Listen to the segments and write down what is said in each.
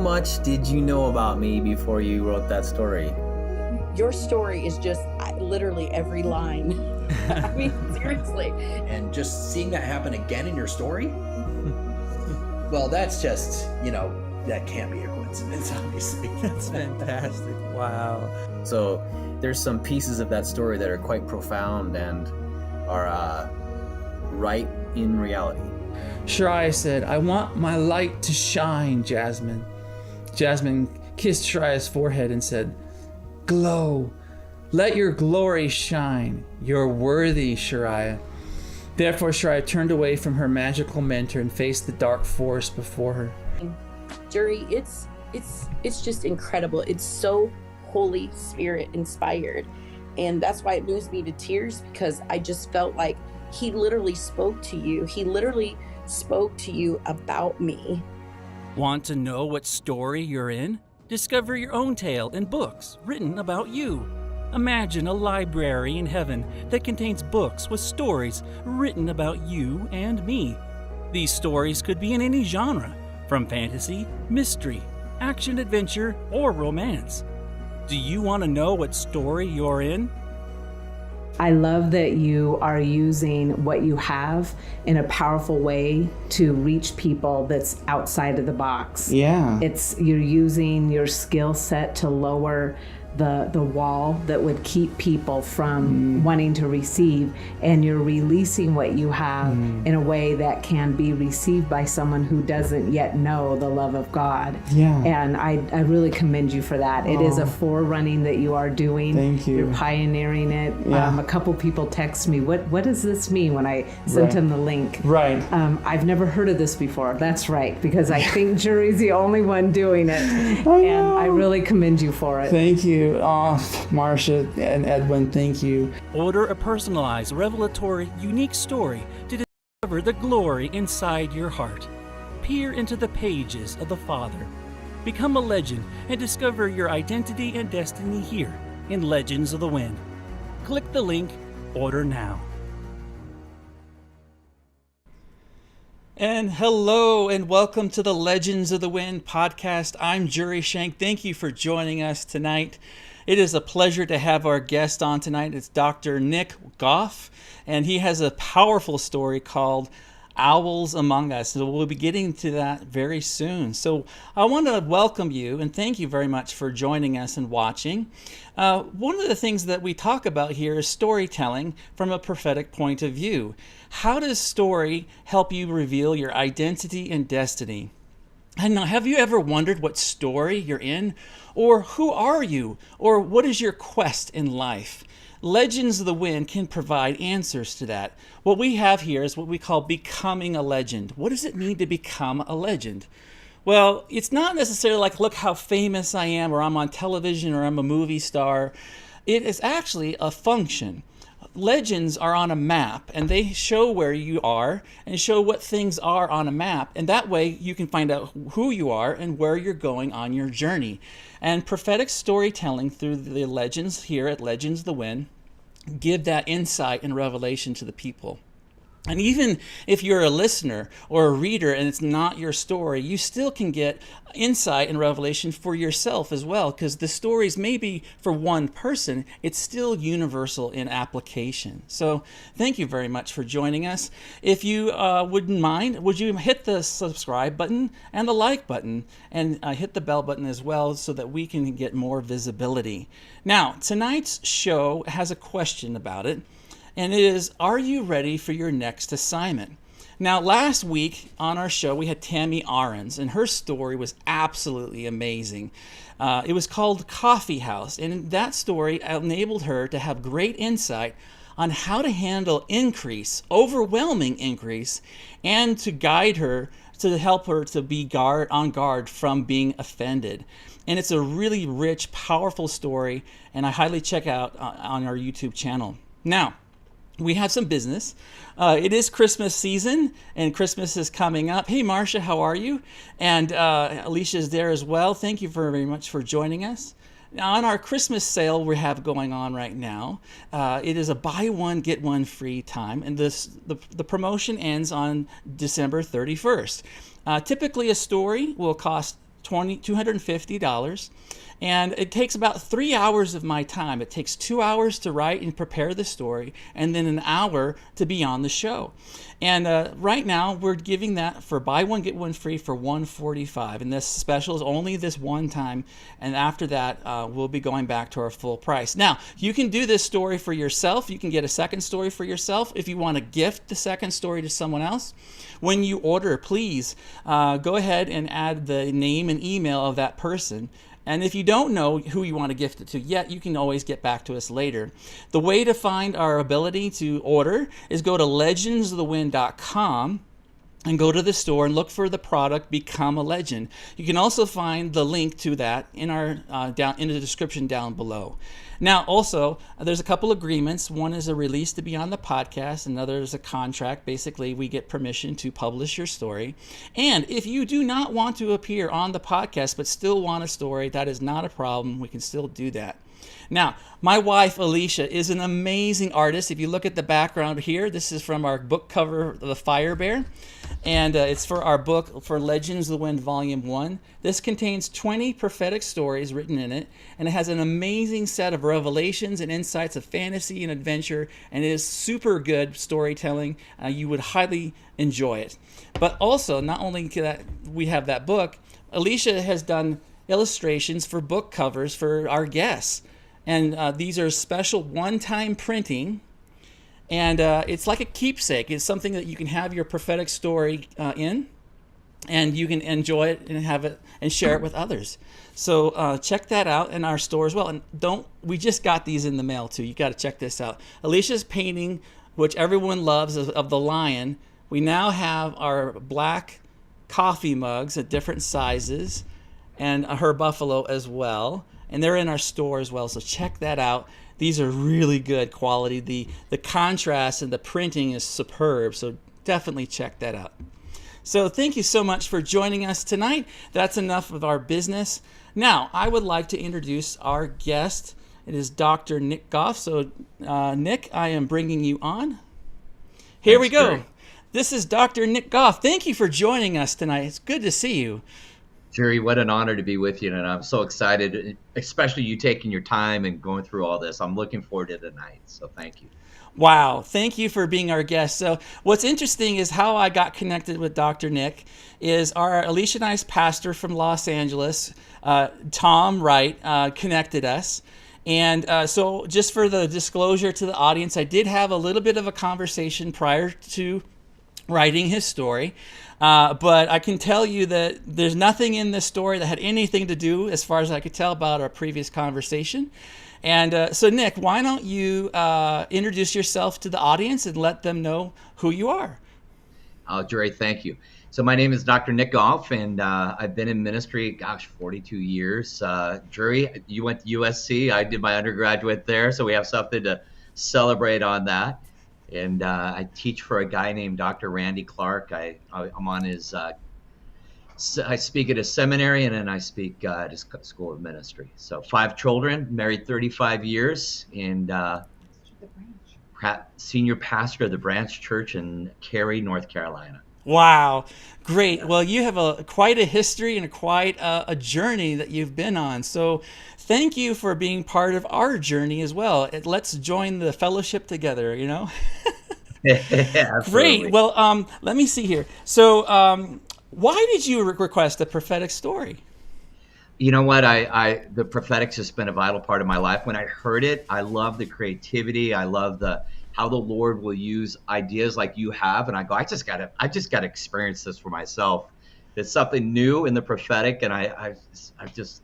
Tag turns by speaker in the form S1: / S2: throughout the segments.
S1: much did you know about me before you wrote that story?
S2: Your story is just literally every line. I mean, seriously.
S3: And just seeing that happen again in your story, well, that's just, that can't be a coincidence, obviously.
S4: That's fantastic. Wow.
S1: So there's some pieces of that story that are quite profound and are right in reality.
S4: Shariah said, I want my light to shine, Jasmine. Jasmine kissed Shariah's forehead and said, glow. Let your glory shine. You're worthy, Shariah. Therefore, Shariah turned away from her magical mentor and faced the dark forest before her.
S2: Jurri, it's just incredible. It's so Holy Spirit inspired. And that's why it moves me to tears, because I just felt like he literally spoke to you. He literally spoke to you about me.
S5: Want to know what story you're in? Discover your own tale in books written about you. Imagine a library in heaven that contains books with stories written about you and me. These stories could be in any genre, from fantasy, mystery, action-adventure, or romance. Do you want to know what story you're in?
S6: I love that you are using what you have in a powerful way to reach people that's outside of the box.
S4: Yeah.
S6: You're using your skill set to lower the wall that would keep people from wanting to receive, and you're releasing what you have in a way that can be received by someone who doesn't yet know the love of God.
S4: Yeah.
S6: And I really commend you for that. It is a forerunning that you are doing.
S4: Thank you.
S6: You're pioneering it.
S4: Yeah.
S6: A couple people text me, what does this mean, when I sent them the link.
S4: Right.
S6: I've never heard of this before. That's right, because I think Jurri's the only one doing it. And I really commend you for it.
S4: Thank you. Marcia and Edwin, thank you.
S5: Order a personalized, revelatory, unique story to discover the glory inside your heart. Peer into the pages of the Father. Become a legend and discover your identity and destiny here in Legends of the Wind. Click the link, order now. And hello and welcome to the Legends of the Wind podcast. I'm Jurri Schenck. Thank you for joining us tonight. It is a pleasure to have our guest on tonight. It's Dr. Nick Gough, and he has a powerful story called Owls Among Us. So we'll be getting to that very soon. So I want to welcome you and thank you very much for joining us and watching. One of the things that we talk about here is storytelling from a prophetic point of view. How does story help you reveal your identity and destiny? And now, have you ever wondered what story you're in? Or who are you? Or what is your quest in life? Legends of the Wind can provide answers to that. What we have here is what we call becoming a legend. What does it mean to become a legend? Well, it's not necessarily like, look how famous I am, or I'm on television, or I'm a movie star. It is actually a function. Legends are on a map, and they show where you are and show what things are on a map, and that way you can find out who you are and where you're going on your journey. And prophetic storytelling through the legends here at Legends of the Wind give that insight and revelation to the people. And even if you're a listener or a reader and it's not your story, you still can get insight and revelation for yourself as well, because the stories may be for one person, it's still universal in application. So thank you very much for joining us. If you wouldn't mind, would you hit the subscribe button and the like button, and hit the bell button as well, so that we can get more visibility. Now, tonight's show has a question about it. And it is, are you ready for your next assignment? Now, last week on our show, we had Tammy Ahrens, and her story was absolutely amazing. It was called Coffee House, and that story enabled her to have great insight on how to handle increase, overwhelming increase, and to guide her, to help her to be on guard from being offended. And it's a really rich, powerful story, and I highly check out on our YouTube channel. Now, we have some business. It is Christmas season, and Christmas is coming up. Hey, Marcia, how are you? And Alisha is there as well. Thank you very much for joining us. Now, on our Christmas sale we have going on right now, it is a buy one, get one free time, and the promotion ends on December 31st. Typically, a story will cost $250. And it takes about 3 hours of my time. It takes 2 hours to write and prepare the story, and then an hour to be on the show. And right now, we're giving that for buy one, get one free for $145. And this special is only this one time. And after that, we'll be going back to our full price. Now, you can do this story for yourself. You can get a second story for yourself. If you want to gift the second story to someone else, when you order, please go ahead and add the name and email of that person. And if you don't know who you want to gift it to yet, you can always get back to us later. The way to find our ability to order is go to legendsofthewind.com and go to the store and look for the product Become a Legend. You can also find the link to that in our down in the description down below. Now, also, there's a couple agreements. One is a release to be on the podcast. Another is a contract. Basically, we get permission to publish your story. And if you do not want to appear on the podcast but still want a story, that is not a problem. We can still do that. Now, my wife, Alisha, is an amazing artist. If you look at the background here, this is from our book cover, The Fire Bear. And it's for our book, for Legends of the Wind, Volume 1. This contains 20 prophetic stories written in it, and it has an amazing set of revelations and insights of fantasy and adventure, and it is super good storytelling. You would highly enjoy it. But also, not only that we have that book, Alisha has done illustrations for book covers for our guests. And these are special one-time printing. And it's like a keepsake. It's something that you can have your prophetic story in, and you can enjoy it and have it and share it with others. So check that out in our store as well. And we just got these in the mail too. You got to check this out. Alicia's painting, which everyone loves, of the lion. We now have our black coffee mugs at different sizes, and her buffalo as well. And they're in our store as well. So check that out. These are really good quality. The contrast and the printing is superb, so definitely check that out. So thank you so much for joining us tonight. That's enough of our business. Now, I would like to introduce our guest. It is Dr. Nick Gough. So, Nick, I am bringing you on. Here we go.
S7: Great.
S5: This is Dr. Nick Gough. Thank you for joining us tonight. It's good to see you.
S7: Jurri, what an honor to be with you, and I'm so excited, especially you taking your time and going through all this. I'm looking forward to tonight, so thank you.
S5: Wow, thank you for being our guest. So what's interesting is how I got connected with Dr. Nick is our Alisha and I's pastor from Los Angeles, Tom Wright, connected us. And so just for the disclosure to the audience, I did have a little bit of a conversation prior to writing his story. But I can tell you that there's nothing in this story that had anything to do, as far as I could tell, about our previous conversation. And so, Nick, why don't you introduce yourself to the audience and let them know who you are?
S7: Jurri, thank you. So my name is Dr. Nick Gough, and I've been in ministry, 42 years. Jurri, you went to USC. I did my undergraduate there, so we have something to celebrate on that. And I teach for a guy named Dr. Randy Clark. I'm on his, I speak at his seminary, and then I speak at his school of ministry. So 5 children, married 35 years, and senior pastor of the Branch Church in Cary, North Carolina.
S5: Wow, great. Well, you have quite a history and quite a journey that you've been on. So thank you for being part of our journey as well. Let's join the fellowship together, you know?
S7: Yeah,
S5: great. Well, let me see here. So why did you request a prophetic story?
S7: You know what? The prophetic's just been a vital part of my life. When I heard it, I love the creativity. I love how the Lord will use ideas like you have. And I go, I just got to experience this for myself. It's something new in the prophetic. And I just,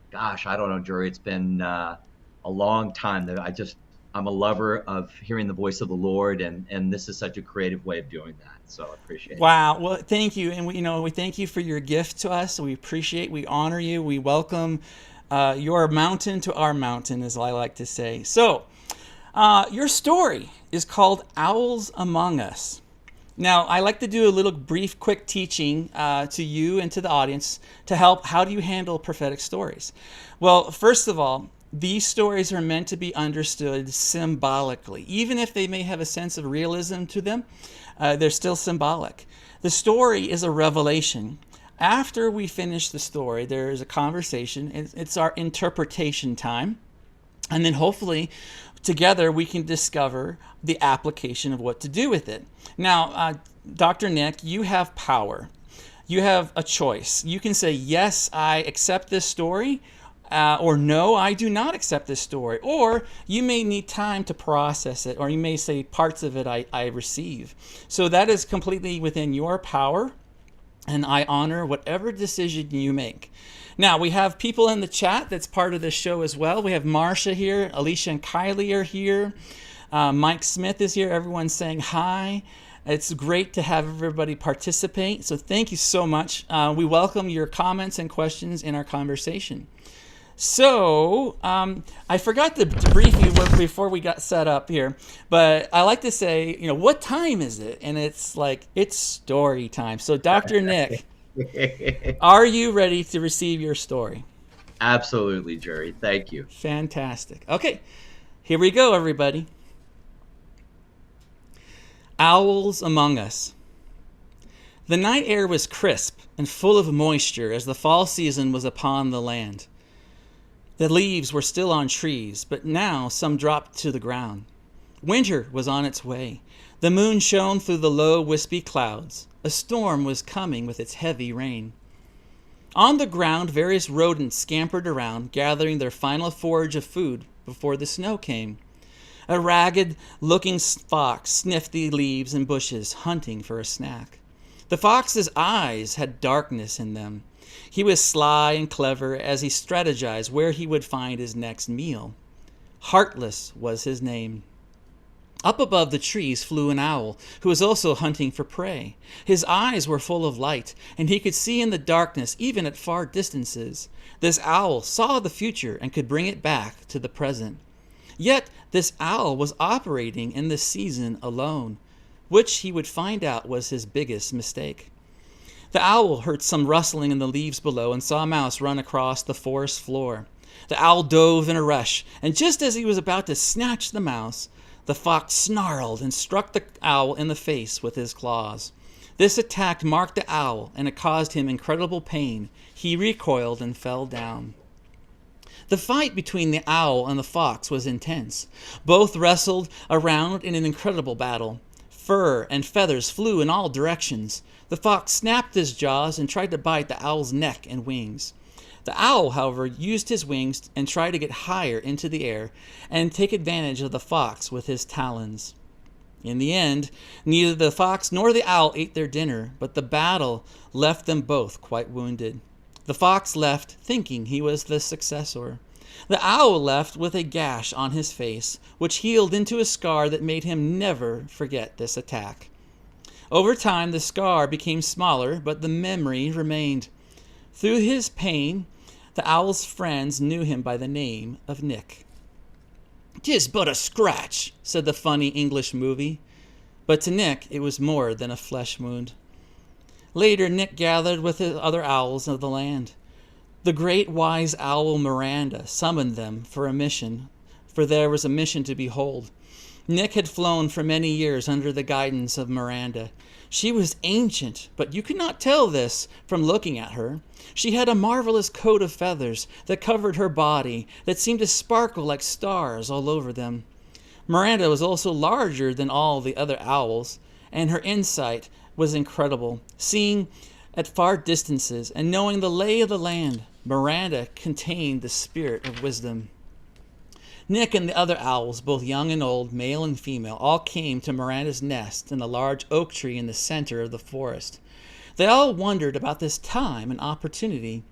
S7: gosh, I don't know, Jurri, it's been a long time that I'm a lover of hearing the voice of the Lord. And this is such a creative way of doing that. So I appreciate it.
S5: Wow. Well, thank you. And we thank you for your gift to us. We appreciate, we honor you. We welcome your mountain to our mountain, as I like to say. So, your story is called Owls Among Us. Now, I like to do a little brief, quick teaching to you and to the audience to help. How do you handle prophetic stories? Well, first of all, these stories are meant to be understood symbolically. Even if they may have a sense of realism to them, they're still symbolic. The story is a revelation. After we finish the story, there is a conversation. It's our interpretation time. And then hopefully together we can discover the application of what to do with it. Now, Dr. Nick, you have power. You have a choice. You can say, yes, I accept this story, or no, I do not accept this story. Or you may need time to process it, or you may say parts of it I receive. So that is completely within your power, and I honor whatever decision you make. Now, we have people in the chat that's part of this show as well. We have Marsha here, Alisha and Kylie are here. Mike Smith is here. Everyone's saying hi. It's great to have everybody participate. So thank you so much. We welcome your comments and questions in our conversation. So I forgot to brief you before we got set up here, but I like to say, what time is it? And it's like, it's story time. So Dr. Nick, are you ready to receive your story?
S7: Absolutely, Jurri. Thank you.
S5: Fantastic. Okay, here we go, everybody. Owls Among Us. The night air was crisp and full of moisture as the fall season was upon the land. The leaves were still on trees, but now some dropped to the ground. Winter was on its way. The moon shone through the low, wispy clouds. A storm was coming with its heavy rain. On the ground, various rodents scampered around, gathering their final forage of food before the snow came. A ragged-looking fox sniffed the leaves and bushes, hunting for a snack. The fox's eyes had darkness in them. He was sly and clever as he strategized where he would find his next meal. Heartless was his name. Up above the trees flew an owl, who was also hunting for prey. His eyes were full of light, and he could see in the darkness even at far distances. This owl saw the future and could bring it back to the present. Yet this owl was operating in the season alone, which he would find out was his biggest mistake. The owl heard some rustling in the leaves below and saw a mouse run across the forest floor. The owl dove in a rush, and just as he was about to snatch the mouse, the fox snarled and struck the owl in the face with his claws. This attack marked the owl, and it caused him incredible pain. He recoiled and fell down. The fight between the owl and the fox was intense. Both wrestled around in an incredible battle. Fur and feathers flew in all directions. The fox snapped his jaws and tried to bite the owl's neck and wings. The owl, however, used his wings and tried to get higher into the air and take advantage of the fox with his talons. In the end, neither the fox nor the owl ate their dinner, but the battle left them both quite wounded. The fox left thinking he was the successor. The owl left with a gash on his face, which healed into a scar that made him never forget this attack. Over time, the scar became smaller, but the memory remained. Through his pain, the owl's friends knew him by the name of Nick. "'Tis but a scratch," said the funny English movie. But to Nick, it was more than a flesh wound. Later, Nick gathered with the other owls of the land. The great wise owl Miranda summoned them for there was a mission to behold. Nick had flown for many years under the guidance of Miranda. She was ancient, but you could not tell this from looking at her. She had a marvelous coat of feathers that covered her body that seemed to sparkle like stars all over them. Miranda was also larger than all the other owls, and her insight was incredible. Seeing at far distances and knowing the lay of the land, Miranda contained the spirit of wisdom. Nick and the other owls, both young and old, male and female, all came to Miranda's nest in a large oak tree in the center of the forest. They all wondered about this time and opportunity.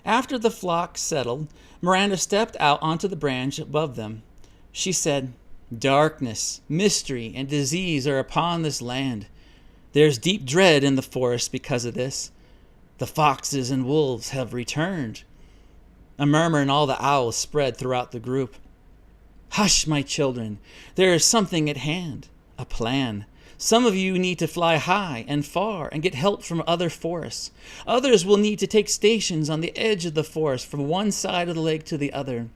S5: After the flock settled, Miranda stepped out onto the branch above them. She said, "Darkness, mystery, and disease are upon this land. There's deep dread in the forest because of this. The foxes and wolves have returned." A murmur in all the owls spread throughout the group. "Hush, my children. There is something at hand, a plan. Some of you need to fly high and far and get help from other forests. Others will need to take stations on the edge of the forest from one side of the lake to the other.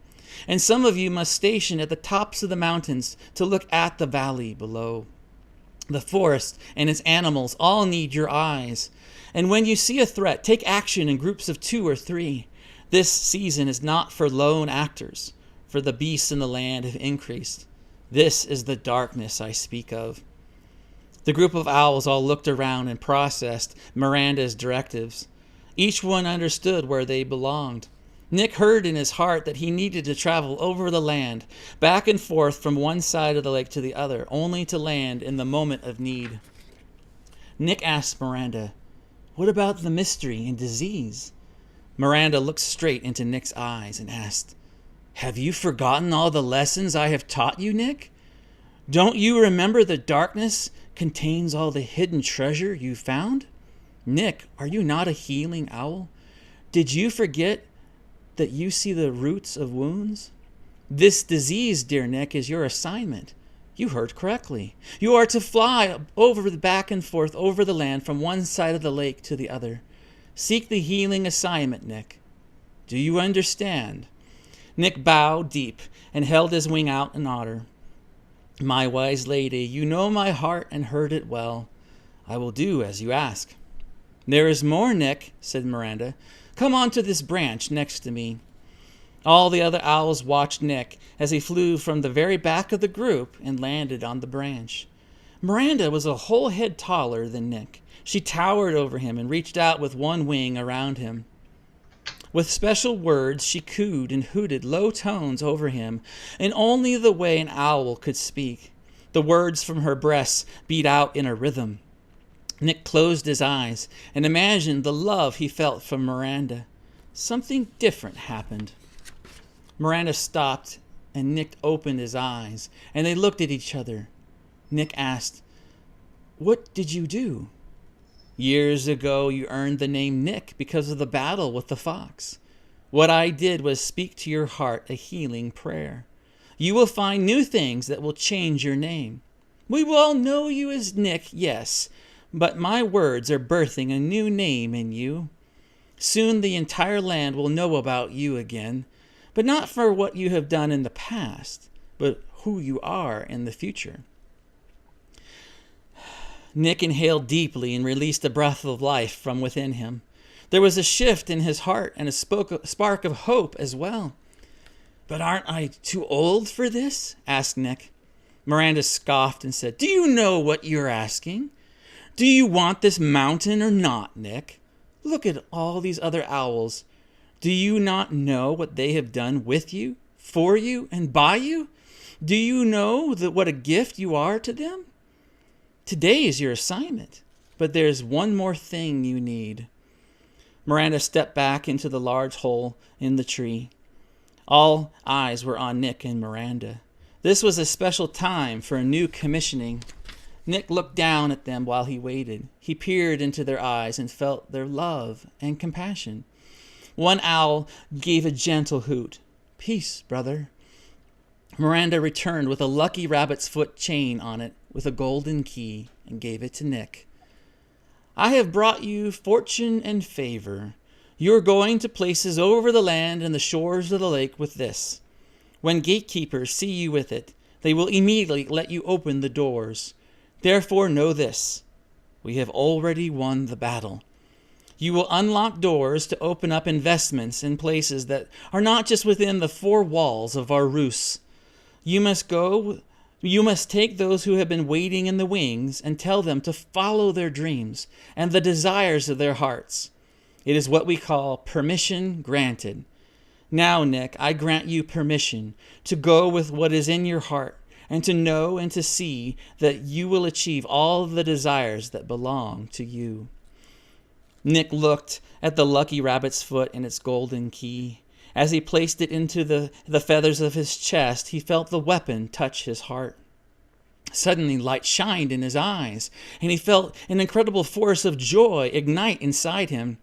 S5: And some of you must station at the tops of the mountains to look at the valley below. The forest and its animals all need your eyes. And when you see a threat, take action in groups of 2 or 3. This season is not for lone actors, for the beasts in the land have increased. This is the darkness I speak of. The group of owls all looked around and processed Miranda's directives. Each one understood where they belonged. Nick heard in his heart that he needed to travel over the land, back and forth from one side of the lake to the other, only to land in the moment of need. Nick asked Miranda, "What about the mystery and disease?" Miranda looked straight into Nick's eyes and asked, "Have you forgotten all the lessons I have taught you, Nick? Don't you remember the darkness contains all the hidden treasure you found? Nick, are you not a healing owl? Did you forget that you see the roots of wounds? This disease, dear Nick, is your assignment. You heard correctly. You are to fly over the back and forth over the land from one side of the lake to the other. Seek the healing assignment, Nick. Do you understand?" Nick bowed deep and held his wing out in honor. "My wise lady, you know my heart and heard it well. I will do as you ask." "There is more, Nick," said Miranda. "Come on to this branch next to me." All the other owls watched Nick as he flew from the very back of the group and landed on the branch. Miranda was a whole head taller than Nick. She towered over him and reached out with one wing around him. With special words, she cooed and hooted low tones over him, in only the way an owl could speak. The words from her breasts beat out in a rhythm. Nick closed his eyes and imagined the love he felt from Miranda. Something different happened. Miranda stopped, and Nick opened his eyes, and they looked at each other. Nick asked, "What did you do?" "Years ago, you earned the name Nick because of the battle with the fox. What I did was speak to your heart a healing prayer. You will find new things that will change your name. We will all know you as Nick, yes, but my words are birthing a new name in you. Soon the entire land will know about you again, but not for what you have done in the past, but who you are in the future." Nick inhaled deeply and released a breath of life from within him. There was a shift in his heart and a spark of hope as well. "But aren't I too old for this?" asked Nick. Miranda scoffed and said, "Do you know what you're asking? Do you want this mountain or not, Nick? Look at all these other owls. Do you not know what they have done with you, for you, and by you? Do you know what a gift you are to them? Today is your assignment, but there's one more thing you need." Miranda stepped back into the large hole in the tree. All eyes were on Nick and Miranda. This was a special time for a new commissioning. Nick looked down at them while he waited. He peered into their eyes and felt their love and compassion. One owl gave a gentle hoot. "Peace, brother." Miranda returned with a lucky rabbit's foot chain on it with a golden key and gave it to Nick. "I have brought you fortune and favor. You're going to places over the land and the shores of the lake with this. When gatekeepers see you with it, they will immediately let you open the doors. Therefore know this: we have already won the battle. You will unlock doors to open up investments in places that are not just within the 4 walls of our roosts. You must take those who have been waiting in the wings and tell them to follow their dreams and the desires of their hearts. It is what we call permission granted. Now, Nick, I grant you permission to go with what is in your heart and to know and to see that you will achieve all the desires that belong to you." Nick looked at the lucky rabbit's foot and its golden key. As he placed it into the feathers of his chest, he felt the weapon touch his heart. Suddenly, light shined in his eyes, and he felt an incredible force of joy ignite inside him.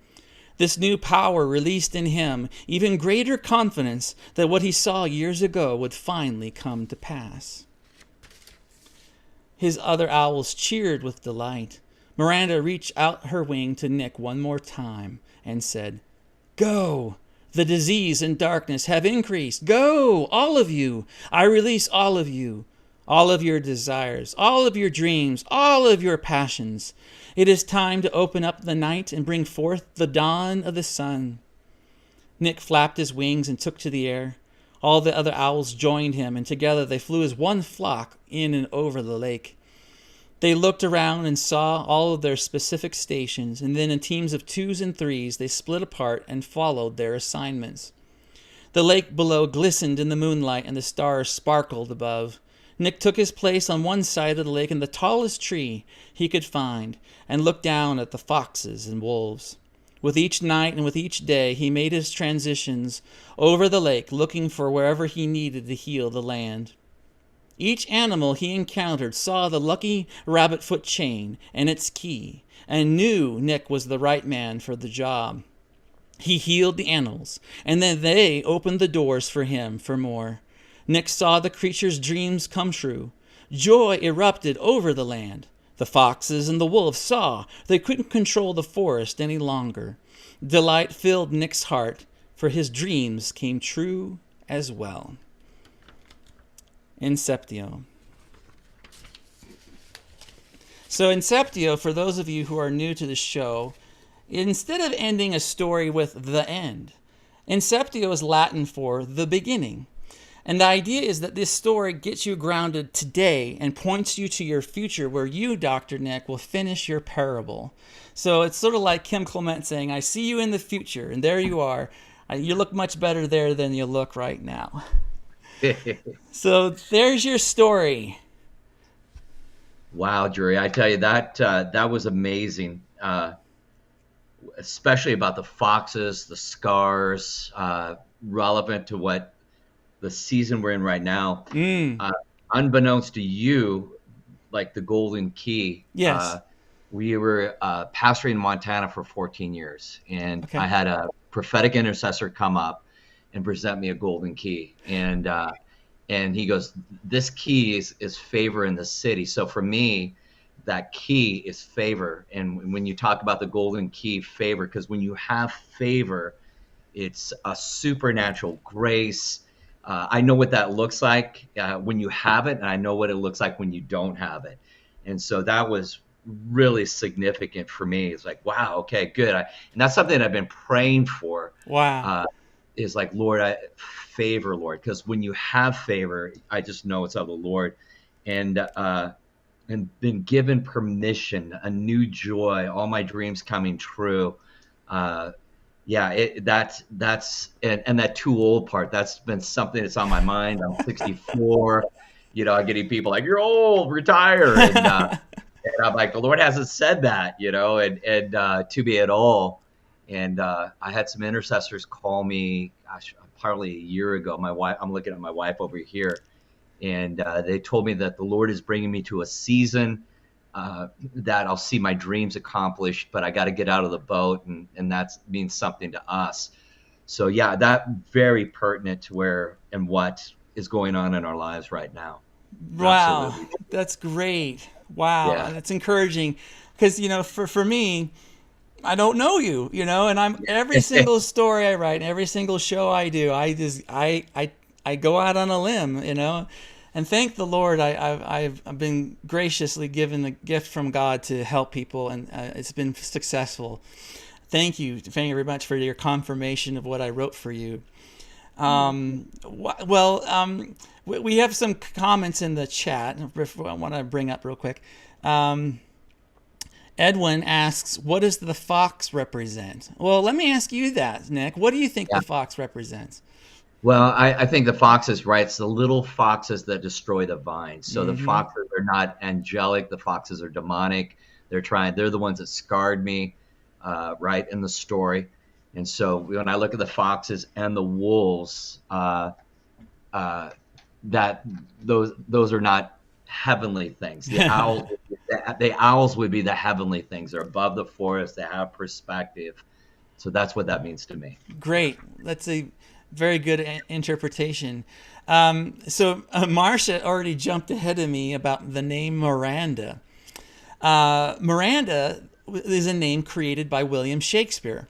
S5: This new power released in him even greater confidence that what he saw years ago would finally come to pass. His other owls cheered with delight. Miranda reached out her wing to Nick one more time and said, "Go! The disease and darkness have increased. Go, all of you. I release all of you, all of your desires, all of your dreams, all of your passions. It is time to open up the night and bring forth the dawn of the sun. Nick flapped his wings and took to the air. All the other owls joined him, and together they flew as one flock in and over the lake. They looked around and saw all of their specific stations, and then in teams of 2s and 3s, they split apart and followed their assignments. The lake below glistened in the moonlight, and the stars sparkled above. Nick took his place on one side of the lake in the tallest tree he could find, and looked down at the foxes and wolves. With each night and with each day, he made his transitions over the lake, looking for wherever he needed to heal the land. Each animal he encountered saw the lucky rabbit-foot chain and its key, and knew Nick was the right man for the job. He healed the animals, and then they opened the doors for him for more. Nick saw the creatures' dreams come true. Joy erupted over the land. The foxes and the wolves saw they couldn't control the forest any longer. Delight filled Nick's heart, for his dreams came true as well. Inceptio. So Inceptio, for those of you who are new to the show, instead of ending a story with the end, Inceptio is Latin for the beginning. And the idea is that this story gets you grounded today and points you to your future, where you, Dr. Nick, will finish your parable. So it's sort of like Kim Clement saying, I see you in the future, and there you are. You look much better there than you look right now. So there's your story.
S7: Wow, Jurri, I tell you, that was amazing. Especially about the foxes, the scars, relevant to what the season we're in right now. Unbeknownst to you, like the Golden Key.
S5: Yes.
S7: We were pastoring in Montana for 14 years, and
S5: Okay.
S7: I had a prophetic intercessor come up and present me a golden key, and he goes, "This key is favor in the city." So for me, that key is favor. And when you talk about the golden key, favor, because when you have favor, it's a supernatural grace. I know what that looks like when you have it, and I know what it looks like when you don't have it. And so that was really significant for me. It's like, wow, okay, good. And that's something I've been praying for.
S5: Wow.
S7: Is like, Lord, favor, Lord, because when you have favor, I just know it's of the Lord. And been given permission, a new joy, all my dreams coming true. That's that too old part. That's been something that's on my mind. I'm 64. I'm getting people like, you're old, retire. And I'm like, the Lord hasn't said that, and to be at all. And I had some intercessors call me, probably a year ago. My wife, I'm looking at my wife over here, and they told me that the Lord is bringing me to a season that I'll see my dreams accomplished, but I got to get out of the boat, and that means something to us. So yeah, that very pertinent to where and what is going on in our lives right now.
S5: Wow.
S7: Absolutely.
S5: That's great. Wow.
S7: Yeah.
S5: That's encouraging, because, for me, I don't know you, and I'm every single story I write, every single show I do, I go out on a limb, and thank the Lord, I've been graciously given the gift from God to help people, and it's been successful. Thank you very much for your confirmation of what I wrote for you. We have some comments in the chat I want to bring up real quick. Edwin asks, what does the fox represent? Well, let me ask you that, Nick. What do you think the fox represents?
S7: Well, I think the foxes, right? It's the little foxes that destroy the vines. So the foxes are not angelic. The foxes are demonic. They're the ones that scarred me, right, in the story. And so when I look at the foxes and the wolves, that those are not heavenly things. The owls would be the heavenly things. They're above the forest. They have perspective. So that's what that means to me.
S5: Great. That's a very good interpretation. So Marcia already jumped ahead of me about the name Miranda. Miranda is a name created by William Shakespeare.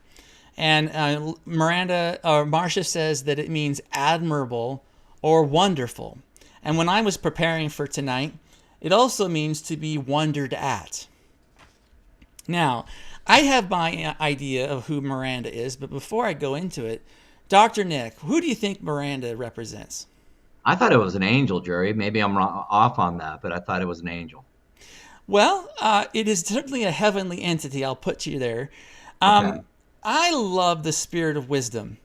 S5: And Marcia says that it means admirable or wonderful. And when I was preparing for tonight, it also means to be wondered at. Now, I have my idea of who Miranda is, but before I go into it, Dr. Nick, who do you think Miranda represents?
S7: I thought it was an angel, Jurri. Maybe I'm off on that, but I thought it was an angel.
S5: Well, it is certainly a heavenly entity. I'll put you there.
S7: Okay.
S5: I love the spirit of wisdom.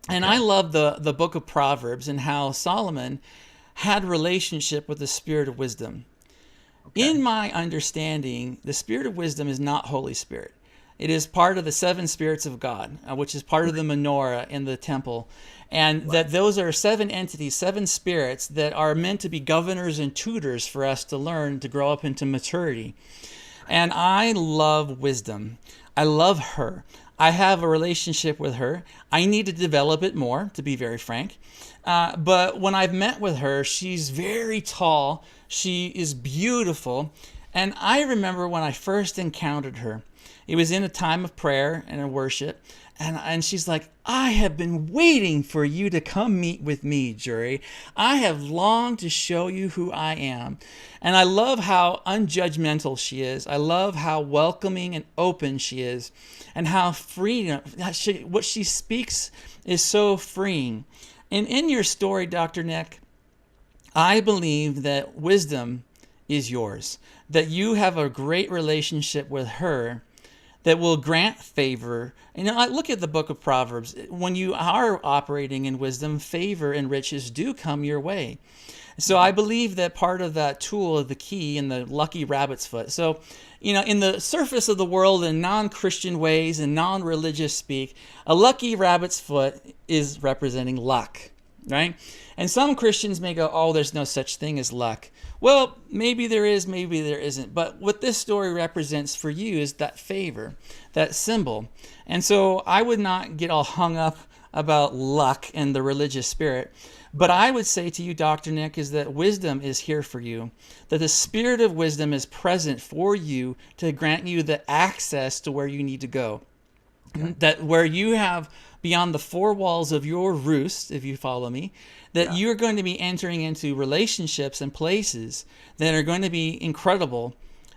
S5: And I love the book of Proverbs and how Solomon had relationship with the spirit of wisdom. In my understanding, the spirit of wisdom is not Holy Spirit. It is part of the 7 spirits of God, which is part of the menorah in the temple. And that those are 7 entities, 7 spirits that are meant to be governors and tutors for us to learn to grow up into maturity. And I love wisdom. I love her. I have a relationship with her. I need to develop it more, to be very frank. But when I've met with her, she's very tall. She is beautiful. And I remember when I first encountered her, it was in a time of prayer and a worship. And she's like, I have been waiting for you to come meet with me, Jurri. I have longed to show you who I am. And I love how unjudgmental she is. I love how welcoming and open she is. And how free, what she speaks is so freeing. And in your story, Dr. Nick, I believe that wisdom is yours. That you have a great relationship with her that will grant favor. I look at the book of Proverbs. When you are operating in wisdom, favor and riches do come your way. So I believe that part of that tool, the key in the lucky rabbit's foot. So, in the surface of the world in non-Christian ways and non-religious speak, a lucky rabbit's foot is representing luck, right? And some Christians may go, oh, there's no such thing as luck. Well, maybe there is, maybe there isn't. But what this story represents for you is that favor, that symbol. And so I would not get all hung up about luck and the religious spirit. But I would say to you, Dr. Nick, is that wisdom is here for you, that the spirit of wisdom is present for you to grant you the access to where you need to go. Okay. That where you have beyond the 4 walls of your roost, if you follow me, that you're going to be entering into relationships and places that are going to be incredible,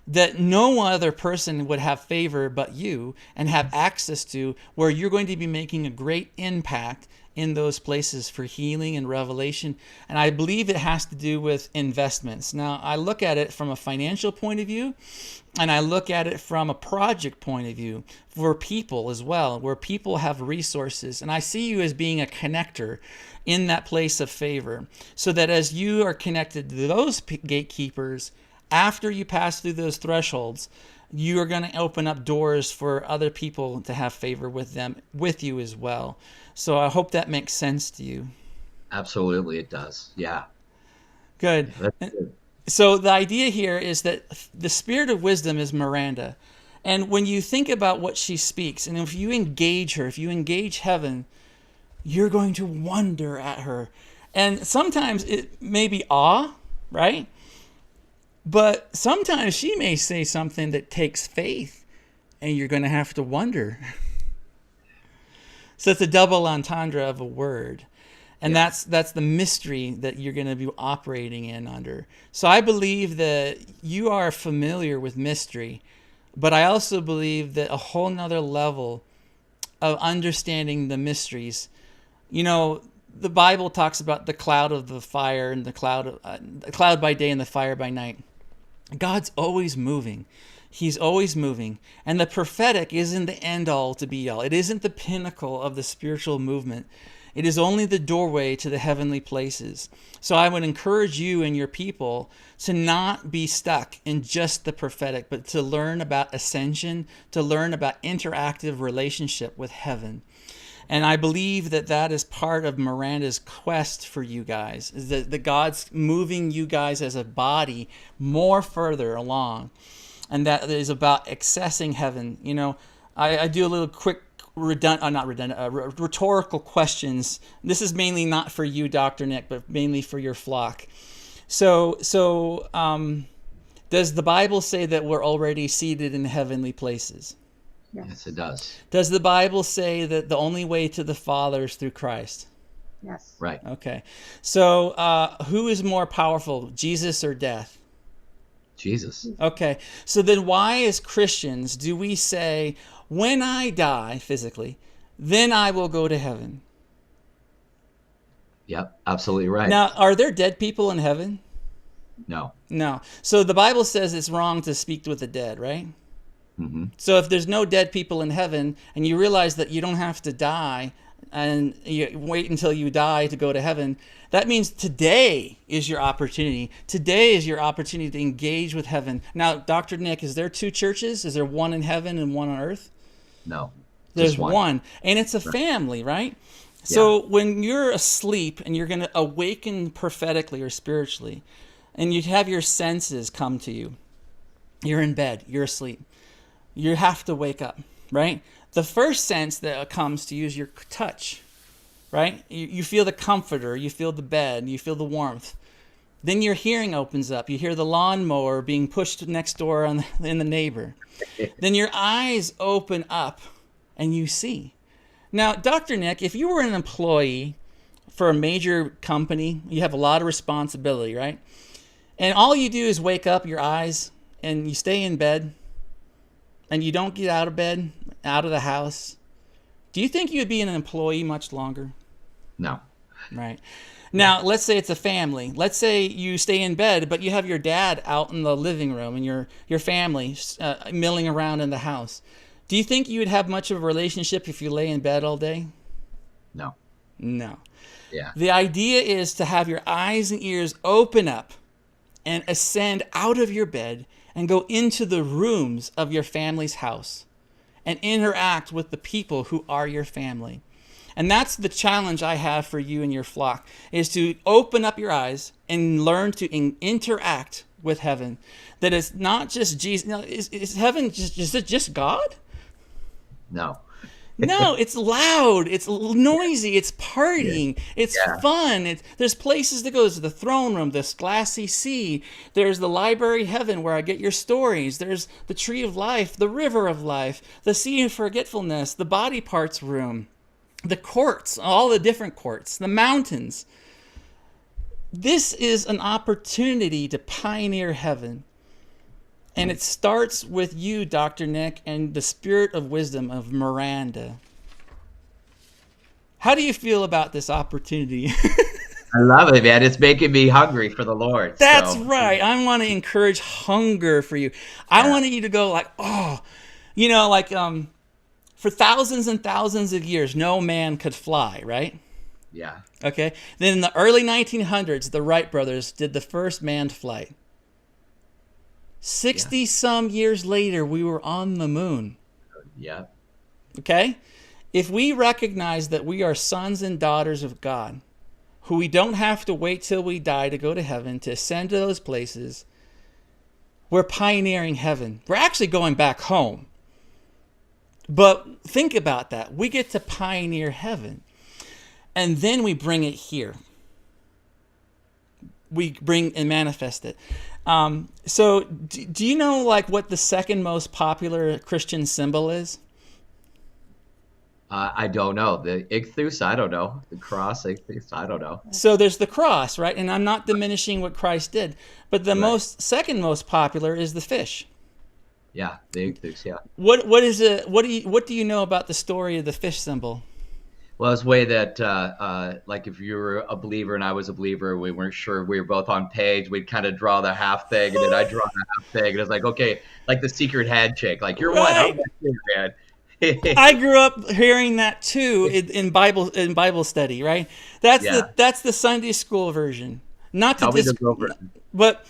S5: that no other person would have favor but you and have access to, where you're going to be making a great impact in those places for healing and revelation. And I believe it has to do with investments. Now, I look at it from a financial point of view, and I look at it from a project point of view for people as well, where people have resources. And I see you as being a connector in that place of favor, so that as you are connected to those gatekeepers, after you pass through those thresholds, you are going to open up doors for other people to have favor with them, with you as well. So I hope that makes sense to you.
S7: Absolutely, it does. Yeah.
S5: Good. So the idea here is that the spirit of wisdom is Miranda. And when you think about what she speaks, and if you engage her, if you engage heaven, you're going to wonder at her. And sometimes it may be awe, right? But sometimes she may say something that takes faith, and you're going to have to wonder. So it's a double entendre of a word. And that's the mystery that you're going to be operating in under. So I believe that you are familiar with mystery, but I also believe that a whole nother level of understanding the mysteries. The Bible talks about the cloud of the fire and the cloud by day and the fire by night. God's always moving. He's always moving. And the prophetic isn't the end all to be all. It isn't the pinnacle of the spiritual movement. It is only the doorway to the heavenly places. So I would encourage you and your people to not be stuck in just the prophetic, but to learn about ascension, to learn about interactive relationship with heaven. And I believe that that is part of Miranda's quest for you guys, is that God's moving you guys as a body more further along. And that is about accessing heaven. I do a little quick rhetorical questions. This is mainly not for you, Dr. Nick, but mainly for your flock. So does the Bible say that we're already seated in heavenly places?
S7: Yes, it does.
S5: Does the Bible say that the only way to the Father is through Christ?
S6: Yes.
S7: Right.
S5: Okay. So who is more powerful, Jesus or death?
S7: Jesus.
S5: Okay. So then why, as Christians, do we say, when I die physically, then I will go to heaven?
S7: Yep, absolutely right.
S5: Now, are there dead people in heaven?
S7: No.
S5: No. So the Bible says it's wrong to speak with the dead, right?
S7: Mm-hmm.
S5: So if there's no dead people in heaven and you realize that you don't have to die and you wait until you die to go to heaven, that means today is your opportunity. Today is your opportunity to engage with heaven. Now, Dr. Nick, is there two churches? Is there one in heaven and one on earth?
S7: No.
S5: There's
S7: Just
S5: one. And it's a family, right? So when you're asleep and you're going to awaken prophetically or spiritually, and you have your senses come to you, you're in bed, you're asleep, you have to wake up, right? The first sense that comes to you is your touch, right? You feel the comforter, you feel the bed, you feel the warmth. Then your hearing opens up. You hear the lawnmower being pushed next door in the neighbor. Then your eyes open up and you see. Now, Dr. Nick, if you were an employee for a major company, you have a lot of responsibility, right? And all you do is wake up your eyes and you stay in bed and you don't get out of bed, out of the house. Do you think you would be an employee much longer?
S7: No.
S5: Right. Now, let's say it's a family. Let's say you stay in bed, but you have your dad out in the living room and your family milling around in the house. Do you think you would have much of a relationship if you lay in bed all day?
S7: No.
S5: No.
S7: Yeah.
S5: The idea is to have your eyes and ears open up and ascend out of your bed and go into the rooms of your family's house and interact with the people who are your family. And that's the challenge I have for you and your flock, is to open up your eyes and learn to interact with heaven. That it's not just Jesus. Now, is heaven just God?
S7: No.
S5: No, it's loud, it's noisy, it's partying, it's fun. There's places to go. There's the throne room, this glassy sea. There's the library heaven where I get your stories. There's the tree of life, the river of life, the sea of forgetfulness, the body parts room, the courts, all the different courts, the mountains. This is an opportunity to pioneer heaven. And it starts with you, Dr. Nick, and the spirit of wisdom of Miranda. How do you feel about this opportunity?
S7: I love it, man. It's making me hungry for the Lord.
S5: That's right. I want to encourage hunger for you. I want you to go like, for thousands and thousands of years, no man could fly, right?
S7: Yeah.
S5: Okay. Then in the early 1900s, the Wright brothers did the first manned flight. 60 some years later, we were on the moon.
S7: Yeah.
S5: Okay? If we recognize that we are sons and daughters of God, who we don't have to wait till we die to go to heaven, to ascend to those places, we're pioneering heaven. We're actually going back home. But think about that. We get to pioneer heaven. And then we bring it here. We bring and manifest it. So do you know what the second most popular Christian symbol is?
S7: I don't know. The ichthus, I don't know. The cross, ichthus, I don't know.
S5: So there's the cross, right? And I'm not diminishing what Christ did, but the second most popular is the fish.
S7: Yeah, the ichthus, yeah.
S5: What is it? What do you know about the story of the fish symbol?
S7: Well, it's the way that, if you were a believer and I was a believer, we weren't sure we were both on page. We'd kind of draw the half thing, and then I draw the half thing, and it's like, okay, like the secret handshake, like you're one, I'm one, man.
S5: I grew up hearing that too in Bible study, right? That's the Sunday school version. But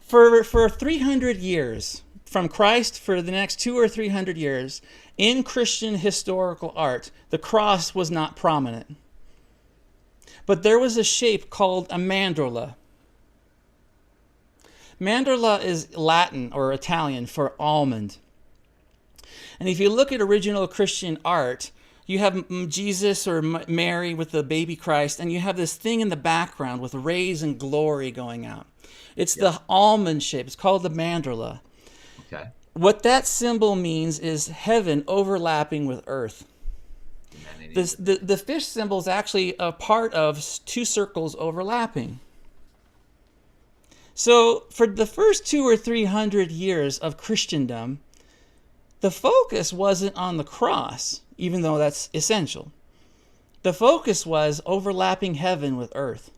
S5: for 300 years, from Christ, for the next 200 or 300 years, in Christian historical art, the cross was not prominent. But there was a shape called a mandorla. Mandorla is Latin or Italian for almond. And if you look at original Christian art, you have Jesus or Mary with the baby Christ, and you have this thing in the background with rays and glory going out. It's the almond shape. It's called the mandorla.
S7: Okay.
S5: What that symbol means is heaven overlapping with earth. The fish symbol is actually a part of two circles overlapping. So for the first 200 or 300 years of Christendom, the focus wasn't on the cross, even though that's essential. The focus was overlapping heaven with earth.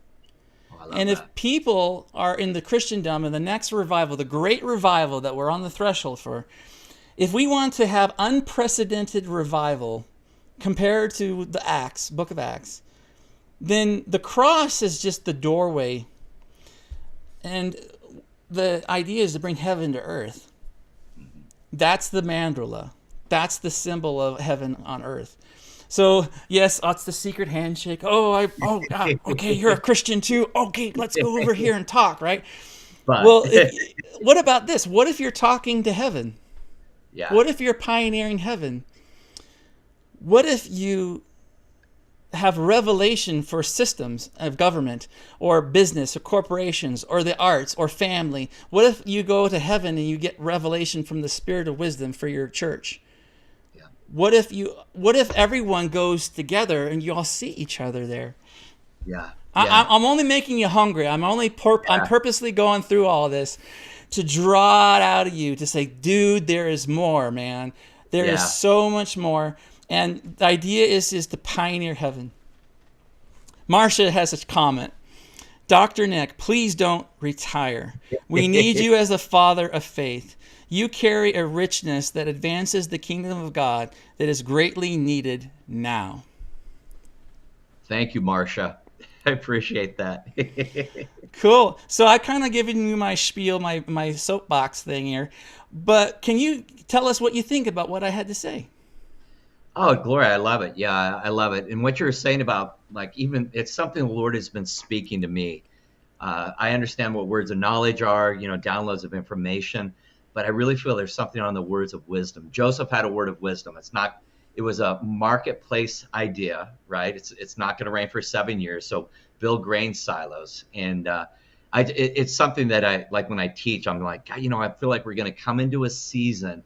S5: And if people are in the Christendom in the next revival, the great revival that we're on the threshold for, if we want to have unprecedented revival compared to the Acts, book of Acts, then the cross is just the doorway. And the idea is to bring heaven to earth. That's the mandala. That's the symbol of heaven on earth. So yes, it's the secret handshake. Okay, you're a Christian too. Okay, let's go over here and talk, right?
S7: But,
S5: well, what about this? What if you're talking to heaven?
S7: Yeah.
S5: What if you're pioneering heaven? What if you have revelation for systems of government or business or corporations or the arts or family? What if you go to heaven and you get revelation from the Spirit of wisdom for your church?
S7: Yeah.
S5: What if everyone goes together and you all see each other there?
S7: Yeah.
S5: I'm only making you hungry. I'm purposely going through all this to draw it out of you, to say, dude, there is more, man. There is so much more. And the idea is to pioneer heaven. Marcia has a comment. Dr. Nick, please don't retire. We need you as a father of faith. You carry a richness that advances the kingdom of God that is greatly needed now.
S7: Thank you, Marcia. I appreciate that.
S5: Cool. So I kind of given you my spiel, my soapbox thing here. But can you tell us what you think about what I had to say?
S7: Oh, Gloria, I love it. Yeah, I love it. And what you're saying about, like, even it's something the Lord has been speaking to me. I understand what words of knowledge are, downloads of information, but I really feel there's something on the words of wisdom. Joseph had a word of wisdom. It was a marketplace idea, right? It's not going to rain for 7 years, so build grain silos. And it's something that I like when I teach. I'm like, God, I feel like we're going to come into a season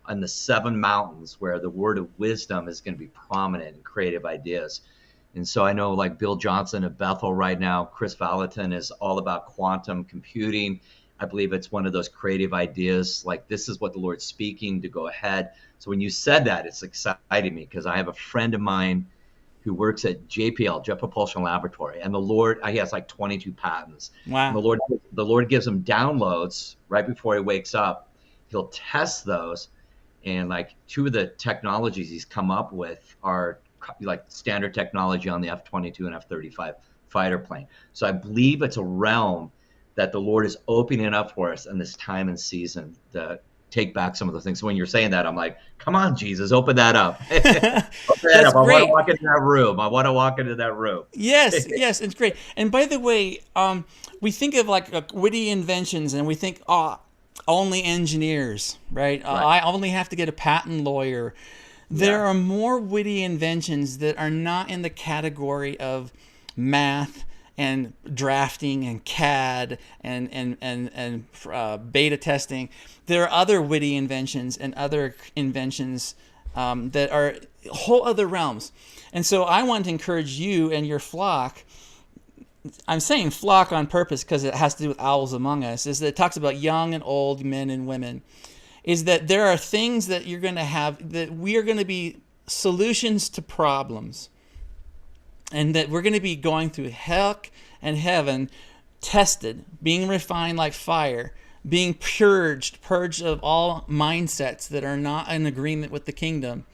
S7: on the 7 mountains where the word of wisdom is going to be prominent in creative ideas. And so I know, like Bill Johnson of Bethel right now, Chris Valentin is all about quantum computing. I believe it's one of those creative ideas, like this is what the Lord's speaking to go ahead. So when you said that, it's exciting me because I have a friend of mine who works at JPL, Jet Propulsion Laboratory, and the Lord, he has like 22 patents.
S5: Wow.
S7: And the Lord gives him downloads right before he wakes up. He'll test those. And like 2 of the technologies he's come up with are like standard technology on the F-22 and F-35 fighter plane. So I believe it's a realm that the Lord is opening up for us in this time and season to take back some of the things. So when you're saying that, I'm like, come on, Jesus, open that up. Open that up. I want to walk into that room.
S5: Yes, it's great. And by the way, we think of like witty inventions and we think, only engineers, right? I only have to get a patent lawyer. There are more witty inventions that are not in the category of math and drafting and CAD and beta testing. There are other witty inventions and other inventions that are whole other realms. And so I want to encourage you and your flock. I'm saying flock on purpose because it has to do with owls among us, is that it talks about young and old men and women, is that there are things that you're going to have, that we are going to be solutions to problems, and that we're going to be going through hell and heaven, tested, being refined like fire, being purged of all mindsets that are not in agreement with the kingdom.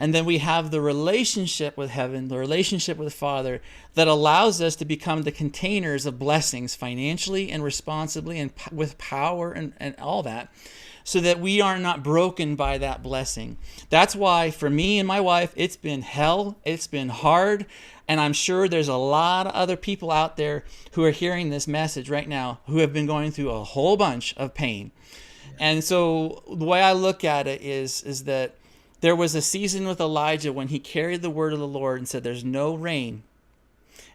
S5: And then we have the relationship with heaven, the relationship with the Father, that allows us to become the containers of blessings financially and responsibly and with power and all that, so that we are not broken by that blessing. That's why for me and my wife, it's been hell, it's been hard, and I'm sure there's a lot of other people out there who are hearing this message right now who have been going through a whole bunch of pain. And so the way I look at it is that there was a season with Elijah when he carried the word of the Lord and said, there's no rain.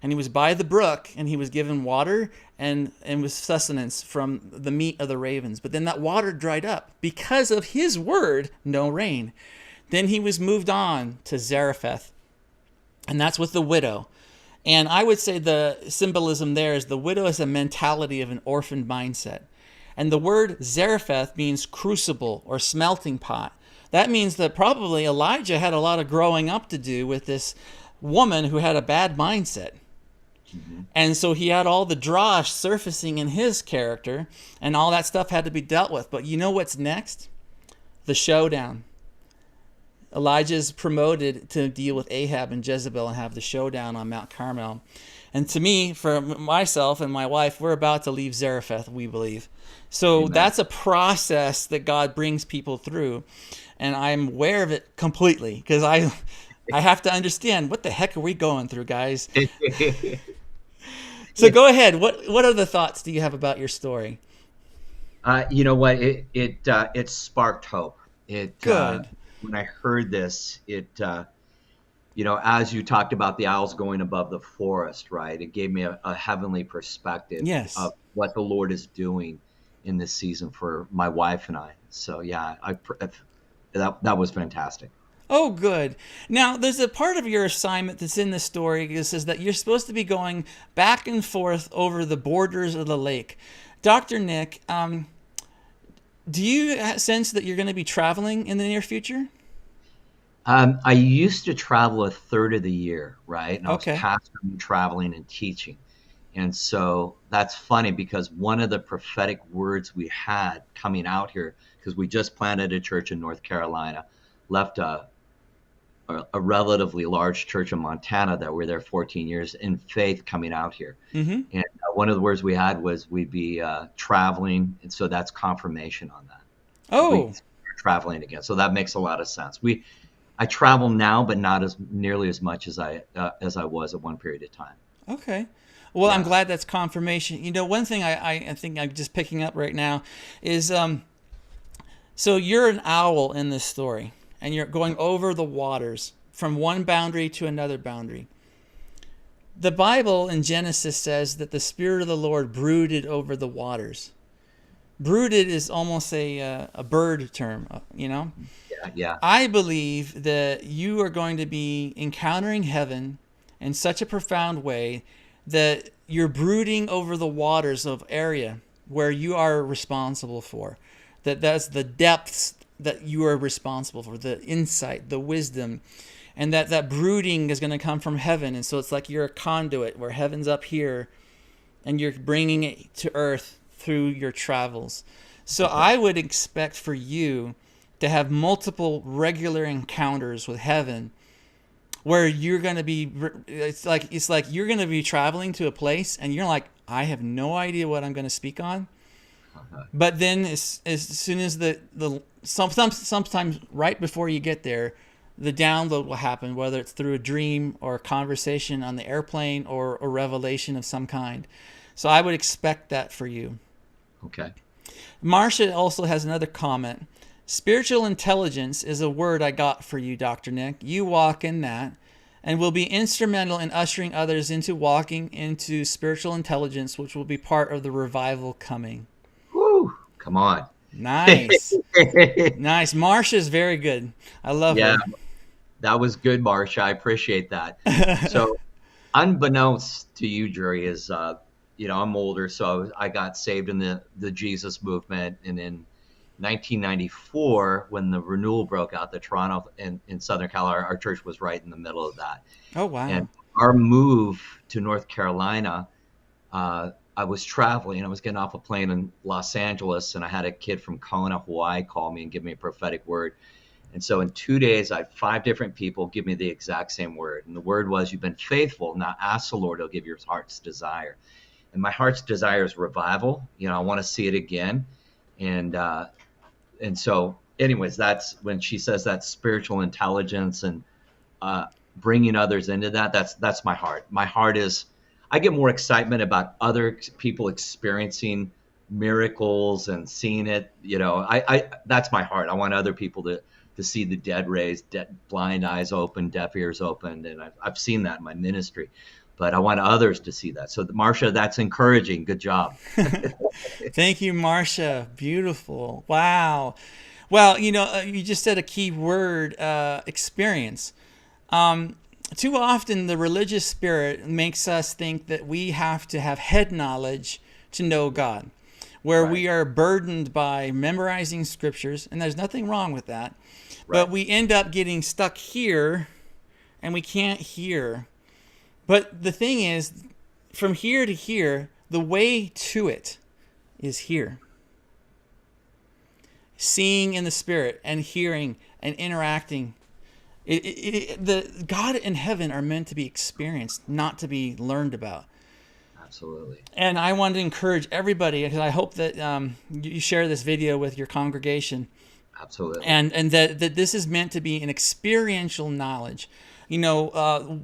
S5: And he was by the brook and he was given water and with sustenance from the meat of the ravens. But then that water dried up because of his word, no rain. Then he was moved on to Zarephath. And that's with the widow. And I would say the symbolism there is the widow has a mentality of an orphaned mindset. And the word Zarephath means crucible or smelting pot. That means that probably Elijah had a lot of growing up to do with this woman who had a bad mindset. And so he had all the drosh surfacing in his character, and all that stuff had to be dealt with. But you know what's next? The showdown. Elijah's promoted to deal with Ahab and Jezebel and have the showdown on Mount Carmel. And to me, for myself and my wife, we're about to leave Zarephath, we believe. So
S7: Amen.
S5: That's a process that God brings people through. And I'm aware of it completely because I have to understand, what the heck are we going through, guys? So go ahead. What other thoughts do you have about your story?
S7: You know what? It sparked hope.
S5: Good.
S7: When I heard this, as you talked about the owls going above the forest, right? It gave me a heavenly perspective
S5: Yes.
S7: of what the Lord is doing in this season for my wife and I. So yeah, that was fantastic.
S5: Oh, good. Now, there's a part of your assignment that's in the story that says that you're supposed to be going back and forth over the borders of the lake. Dr. Nick, do you sense that you're going to be traveling in the near future?
S7: I used to travel a third of the year, right? And I
S5: Okay.
S7: was pastoring, traveling, and teaching. And so that's funny because one of the prophetic words we had coming out here, because we just planted a church in North Carolina, left a relatively large church in Montana that we're there 14 years in faith coming out here.
S5: Mm-hmm.
S7: And one of the words we had was we'd be traveling. And so that's confirmation on that.
S5: Oh,
S7: We're traveling again. So that makes a lot of sense. I travel now, but not as nearly as much as I was at one period of time.
S5: okay. Well,
S7: Yeah.
S5: I'm glad that's confirmation. You know, one thing I think I'm just picking up right now is, so you're an owl in this story, and you're going over the waters from one boundary to another boundary. The Bible in Genesis says that the Spirit of the Lord brooded over the waters. Brooded is almost a bird term, you know?
S7: Yeah.
S5: I believe that you are going to be encountering heaven in such a profound way that you're brooding over the waters of area where you are responsible for. That's the depths that you are responsible for, the insight, the wisdom, and that brooding is going to come from heaven. And so it's like you're a conduit where heaven's up here and you're bringing it to earth through your travels. So I would expect for you to have multiple regular encounters with heaven where you're going to be, it's like you're going to be traveling to a place and you're like, I have no idea what I'm going to speak on. But then as soon as sometimes right before you get there, the download will happen, whether it's through a dream or a conversation on the airplane or a revelation of some kind. So I would expect that for you.
S7: Okay.
S5: Marcia also has another comment. Spiritual intelligence is a word I got for you, Dr. Nick. You walk in that and will be instrumental in ushering others into walking into spiritual intelligence, which will be part of the revival coming.
S7: Woo! Come on.
S5: Nice. Nice. Marcia's very good. I love her.
S7: That was good, Marcia. I appreciate that. So unbeknownst to you, Jurri, is, I'm older, so I got saved in the Jesus movement. And in 1994, when the renewal broke out, the Toronto in Southern Cal, our church was right in the middle of that.
S5: Oh, wow.
S7: And our move to North Carolina, I was traveling. I was getting off a plane in Los Angeles, and I had a kid from Kona, Hawaii, call me and give me a prophetic word. And so in 2 days, I had 5 different people give me the exact same word. And the word was, you've been faithful. Now ask the Lord, he'll give your heart's desire. And my heart's desire is revival. I want to see it again. And so anyways, that's when she says that spiritual intelligence and bringing others into that's my heart. My heart is, I get more excitement about other people experiencing miracles and seeing it. I that's my heart. I want other people to see the dead raised, blind eyes open, deaf ears opened. And I've seen that in my ministry, but I want others to see that. So Marcia, that's encouraging. Good job.
S5: Thank you, Marcia. Beautiful. Wow. Well, you just said a key word, experience. too often the religious spirit makes us think that we have to have head knowledge to know God, where we are burdened by memorizing scriptures, and there's nothing wrong with that. But we end up getting stuck here and we can't hear. But the thing is, from here to here, the way to it is here. Seeing in the spirit and hearing and interacting. The God and heaven are meant to be experienced, not to be learned about.
S7: Absolutely.
S5: And I want to encourage everybody, because I hope that you share this video with your congregation.
S7: Absolutely.
S5: And that this is meant to be an experiential knowledge. You know,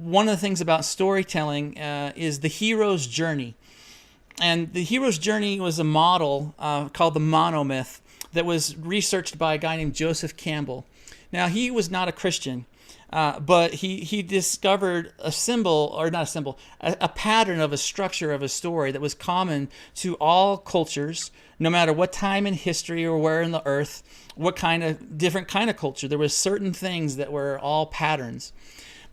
S5: one of the things about storytelling is the hero's journey. And the hero's journey was a model called the monomyth that was researched by a guy named Joseph Campbell. Now, he was not a Christian, but he discovered a symbol, or not a symbol, a pattern of a structure of a story that was common to all cultures, no matter what time in history or where in the earth, what kind of different kind of culture. There was certain things that were all patterns.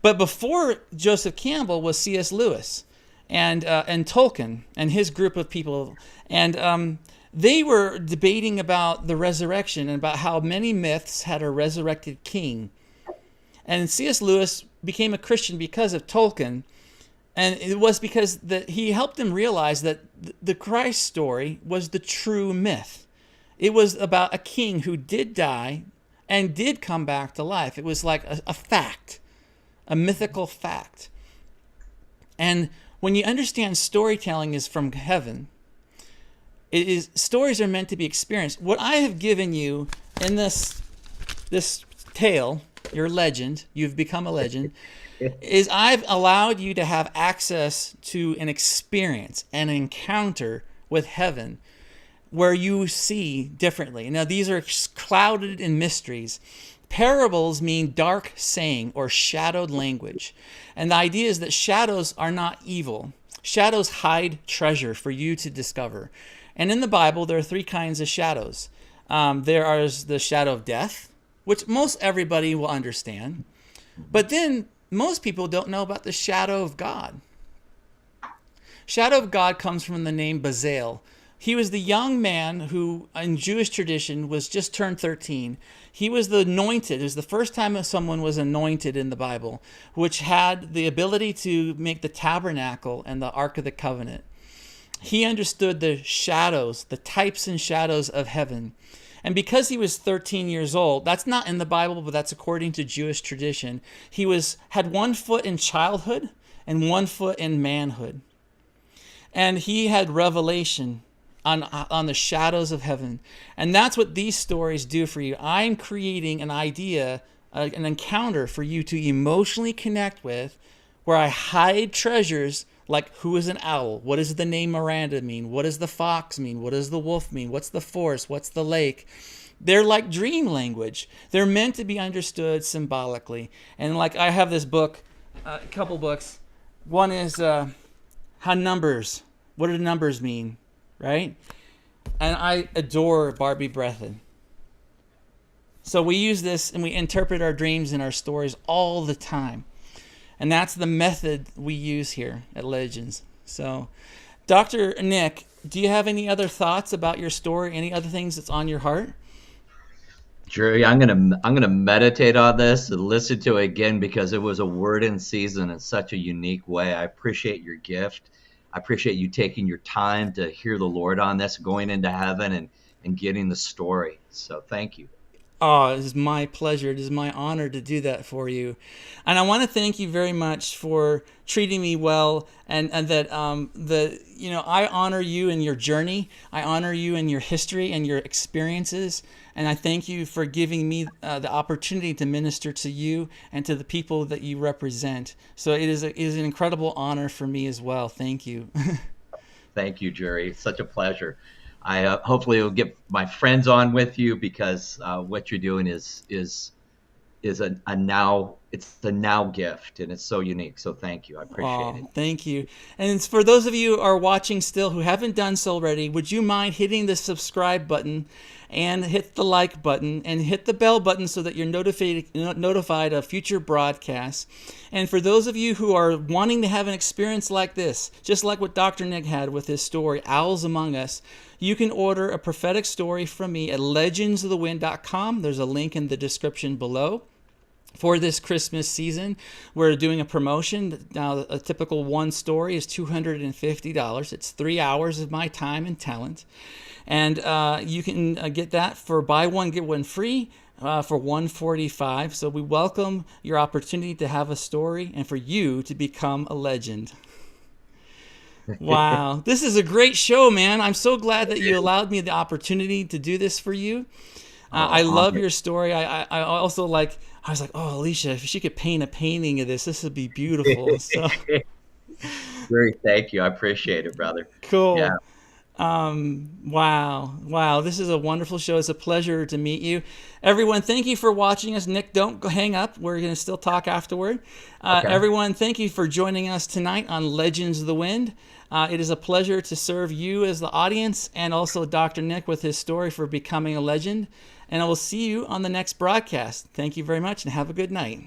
S5: But before Joseph Campbell was C.S. Lewis and Tolkien and his group of people. And they were debating about the resurrection and about how many myths had a resurrected king. And C.S. Lewis became a Christian because of Tolkien. And it was because that he helped him realize that the Christ story was the true myth. It was about a king who did die and did come back to life. It was like a fact, a mythical fact. And when you understand storytelling is from heaven, stories are meant to be experienced. What I have given you in this tale, your legend, you've become a legend, is I've allowed you to have access to an experience, an encounter with heaven, where you see differently. Now, these are clouded in mysteries. Parables mean dark saying or shadowed language. And the idea is that shadows are not evil. Shadows hide treasure for you to discover. And in the Bible, there are three kinds of shadows. There is the shadow of death, which most everybody will understand. But then most people don't know about the shadow of God. Shadow of God comes from the name Bazel. He was the young man who, in Jewish tradition, was just turned 13. He was the anointed. It was the first time someone was anointed in the Bible, which had the ability to make the tabernacle and the Ark of the Covenant. He understood the shadows, the types and shadows of heaven. And because he was 13 years old, that's not in the Bible, but that's according to Jewish tradition, he had 1 foot in childhood and 1 foot in manhood. And he had revelation on the shadows of heaven. And that's what these stories do for you. I'm creating an idea, an encounter for you to emotionally connect with, where I hide treasures like, who is an owl? What does the name Miranda mean? What does the fox mean? What does the wolf mean? What's the forest? What's the lake? They're like dream language. They're meant to be understood symbolically. And like, I have this book, a couple books. One is how numbers, what do numbers mean, right? And I adore Barbie Breathen. So we use this and we interpret our dreams and our stories all the time. And that's the method we use here at Legends. So, Dr. Nick, do you have any other thoughts about your story? Any other things that's on your heart?
S7: Jurri, I'm gonna meditate on this and listen to it again, because it was a word in season in such a unique way. I appreciate your gift. I appreciate you taking your time to hear the Lord on this, going into heaven and getting the story. So thank you.
S5: Oh, it is my pleasure. It is my honor to do that for you. And I want to thank you very much for treating me well, and that I honor you in your journey. I honor you in your history and your experiences. And I thank you for giving me the opportunity to minister to you and to the people that you represent. So it is an incredible honor for me as well. Thank you.
S7: Thank you, Jurri. It's such a pleasure. I hopefully will get my friends on with you, because what you're doing is a now it's a now gift, and it's so unique. So thank you. I appreciate it.
S5: Thank you. And for those of you who are watching still who haven't done so already, would you mind hitting the subscribe button and hit the like button and hit the bell button so that you're notified of future broadcasts? And for those of you who are wanting to have an experience like this, just like what Dr. Nick had with his story, Owls Among Us, you can order a prophetic story from me at legendsofthewind.com. There's a link in the description below. For this Christmas season, we're doing a promotion. Now, a typical one story is $250. It's 3 hours of my time and talent. And you can get that for buy one, get one free for $145. So we welcome your opportunity to have a story and for you to become a legend. Wow. This is a great show, man. I'm so glad that you allowed me the opportunity to do this for you. I love your story. I also I was like, oh, Alisha, if she could paint a painting of this would be beautiful. So,
S7: Jurri, thank you. I appreciate it, brother.
S5: Cool.
S7: Yeah.
S5: Wow. This is a wonderful show. It's a pleasure to meet you. Everyone, thank you for watching us. Nick, don't go hang up. We're going to still talk afterward.
S7: Okay.
S5: Everyone, thank you for joining us tonight on Legends of the Wind. It is a pleasure to serve you as the audience and also Dr. Nick with his story for becoming a legend. And I will see you on the next broadcast. Thank you very much and have a good night.